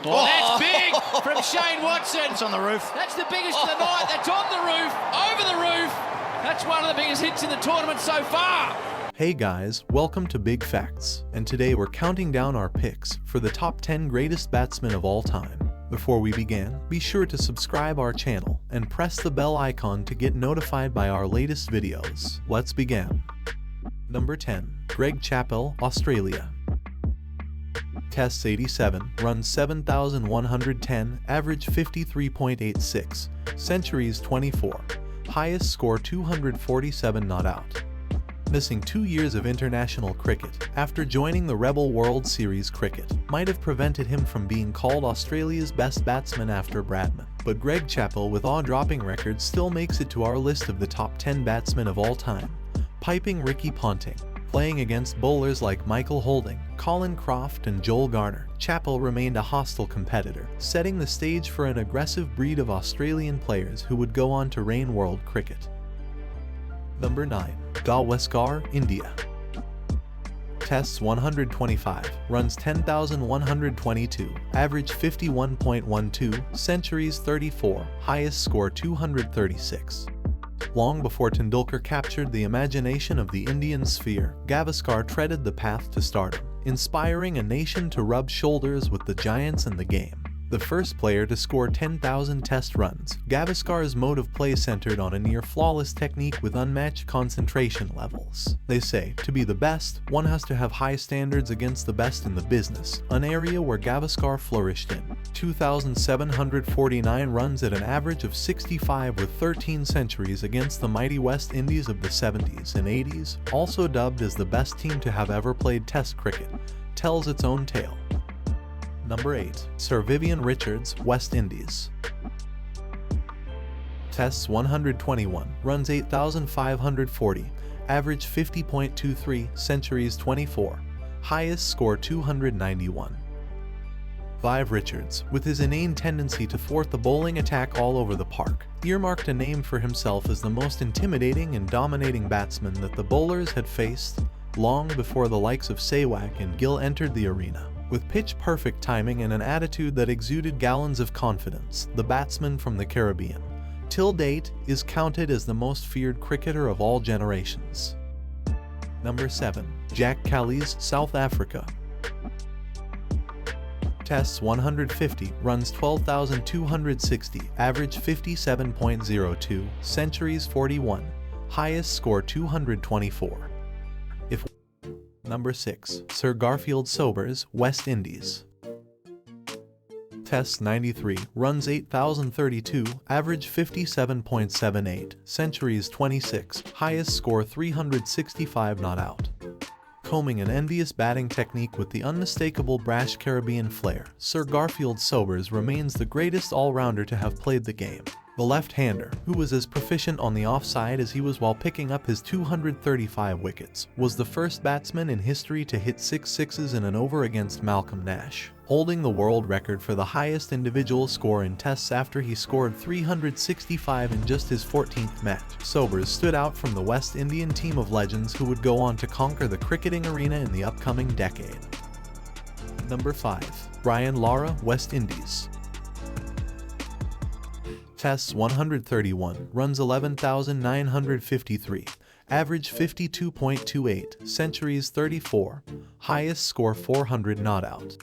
Oh, that's big from Shane Watson. It's on the roof. That's the biggest of the night. That's on the roof, over the roof. That's one of the biggest hits in the tournament so far. Hey guys, welcome to Big Facts, and today we're counting down our picks for the top 10 greatest batsmen of all time. Before we begin, be sure to subscribe our channel and press the bell icon to get notified by our latest videos. Let's begin. Number 10. Greg Chappell, Australia. Tests 87, runs 7,110, average 53.86, centuries 24, highest score 247 not out. Missing 2 years of international cricket after joining the Rebel World Series cricket might have prevented him from being called Australia's best batsman after Bradman. But Greg Chappell, with awe-dropping records, still makes it to our list of the top 10 batsmen of all time, piping Ricky Ponting. Playing against bowlers like Michael Holding, Colin Croft, and Joel Garner, Chappell remained a hostile competitor, setting the stage for an aggressive breed of Australian players who would go on to reign world cricket. Number 9. Gavaskar, India. Tests 125, runs 10,122, average 51.12, centuries 34, highest score 236. Long before Tendulkar captured the imagination of the Indian sphere, Gavaskar treaded the path to stardom, inspiring a nation to rub shoulders with the giants in the game. The first player to score 10,000 test runs, Gavaskar's mode of play centered on a near-flawless technique with unmatched concentration levels. They say, to be the best, one has to have high standards against the best in the business, an area where Gavaskar flourished in. 2,749 runs at an average of 65 with 13 centuries against the mighty West Indies of the 70s and 80s, also dubbed as the best team to have ever played Test cricket, tells its own tale. Number 8. Sir Vivian Richards, West Indies. Tests 121, runs 8,540, average 50.23, centuries 24, highest score 291. Viv Richards, with his inane tendency to thwart the bowling attack all over the park, earmarked a name for himself as the most intimidating and dominating batsman that the bowlers had faced long before the likes of Sehwag and Gill entered the arena. With pitch-perfect timing and an attitude that exuded gallons of confidence, the batsman from the Caribbean, till date, is counted as the most feared cricketer of all generations. Number 7. Jack Callies, South Africa. Tests 150, runs 12,260, average 57.02, centuries 41, highest score 224. Number 6. Sir Garfield Sobers, West Indies. Tests 93, runs 8,032, average 57.78, centuries 26, highest score 365 not out. Combing an envious batting technique with the unmistakable brash Caribbean flair, Sir Garfield Sobers remains the greatest all-rounder to have played the game. The left-hander, who was as proficient on the offside as he was while picking up his 235 wickets, was the first batsman in history to hit 6 sixes in an over against Malcolm Nash, holding the world record for the highest individual score in tests after he scored 365 in just his 14th match. Sobers stood out from the West Indian team of legends who would go on to conquer the cricketing arena in the upcoming decade. Number 5. Brian Lara, West Indies. Tests 131, runs 11,953, average 52.28, centuries 34, highest score 400 not out.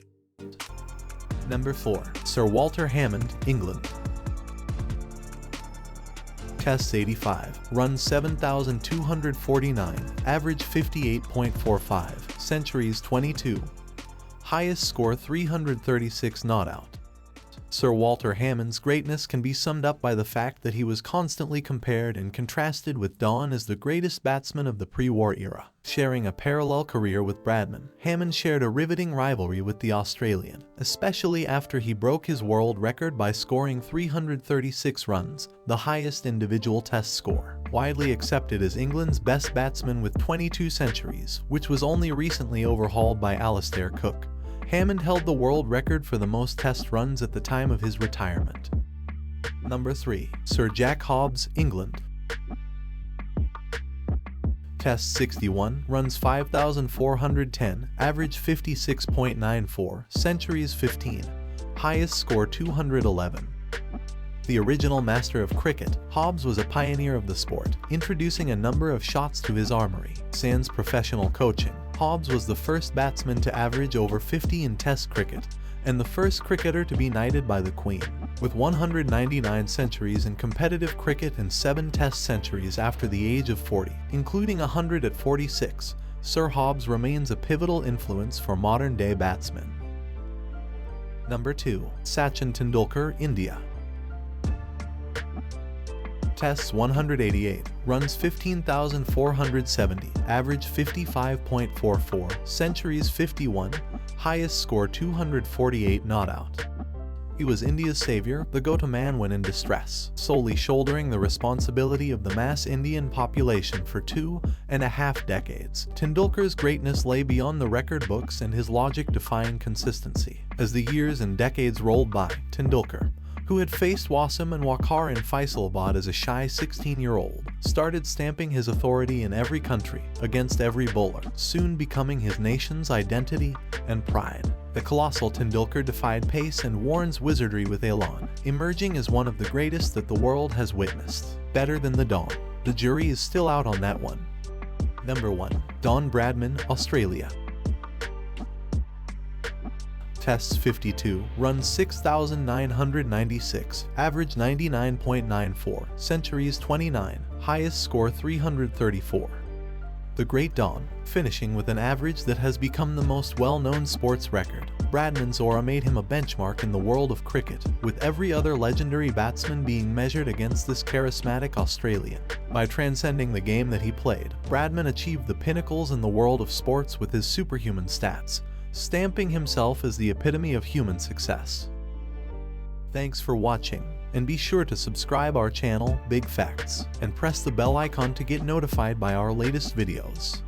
Number 4. Sir Walter Hammond, England. Tests 85, runs 7,249, average 58.45, centuries 22, highest score 336 not out. Sir Walter Hammond's greatness can be summed up by the fact that he was constantly compared and contrasted with Don as the greatest batsman of the pre-war era. Sharing a parallel career with Bradman, Hammond shared a riveting rivalry with the Australian, especially after he broke his world record by scoring 336 runs, the highest individual test score. Widely accepted as England's best batsman with 22 centuries, which was only recently overhauled by Alastair Cook. Hammond held the world record for the most test runs at the time of his retirement. Number 3. Sir Jack Hobbs, England. Test 61, runs 5,410, average 56.94, centuries 15, highest score 211. The original master of cricket, Hobbs was a pioneer of the sport, introducing a number of shots to his armory. Sans professional coaching, Hobbs was the first batsman to average over 50 in Test cricket, and the first cricketer to be knighted by the Queen. With 199 centuries in competitive cricket and 7 Test centuries after the age of 40, including 100 at 46, Sir Hobbs remains a pivotal influence for modern-day batsmen. Number 2. Sachin Tendulkar, India. Tests 188, runs 15,470, average 55.44, centuries 51, highest score 248 not out. He was India's savior, the go-to man when in distress, solely shouldering the responsibility of the mass Indian population for 2.5 decades. Tendulkar's greatness lay beyond the record books and his logic-defying consistency. As the years and decades rolled by, Tendulkar, who had faced Wasim and Waqar in Faisalabad as a shy 16-year-old, started stamping his authority in every country, against every bowler, soon becoming his nation's identity and pride. The colossal Tendulkar defied pace and Warren's wizardry with elan, emerging as one of the greatest that the world has witnessed. Better than the Don. The jury is still out on that one. Number 1. Don Bradman, Australia. Tests 52, runs 6,996, average 99.94, centuries 29, highest score 334. The Great Don, finishing with an average that has become the most well-known sports record. Bradman's aura made him a benchmark in the world of cricket, with every other legendary batsman being measured against this charismatic Australian. By transcending the game that he played, Bradman achieved the pinnacles in the world of sports with his superhuman stats, stamping himself as the epitome of human success. Thanks for watching, and be sure to subscribe our channel, Big Facts, and press the bell icon to get notified by our latest videos.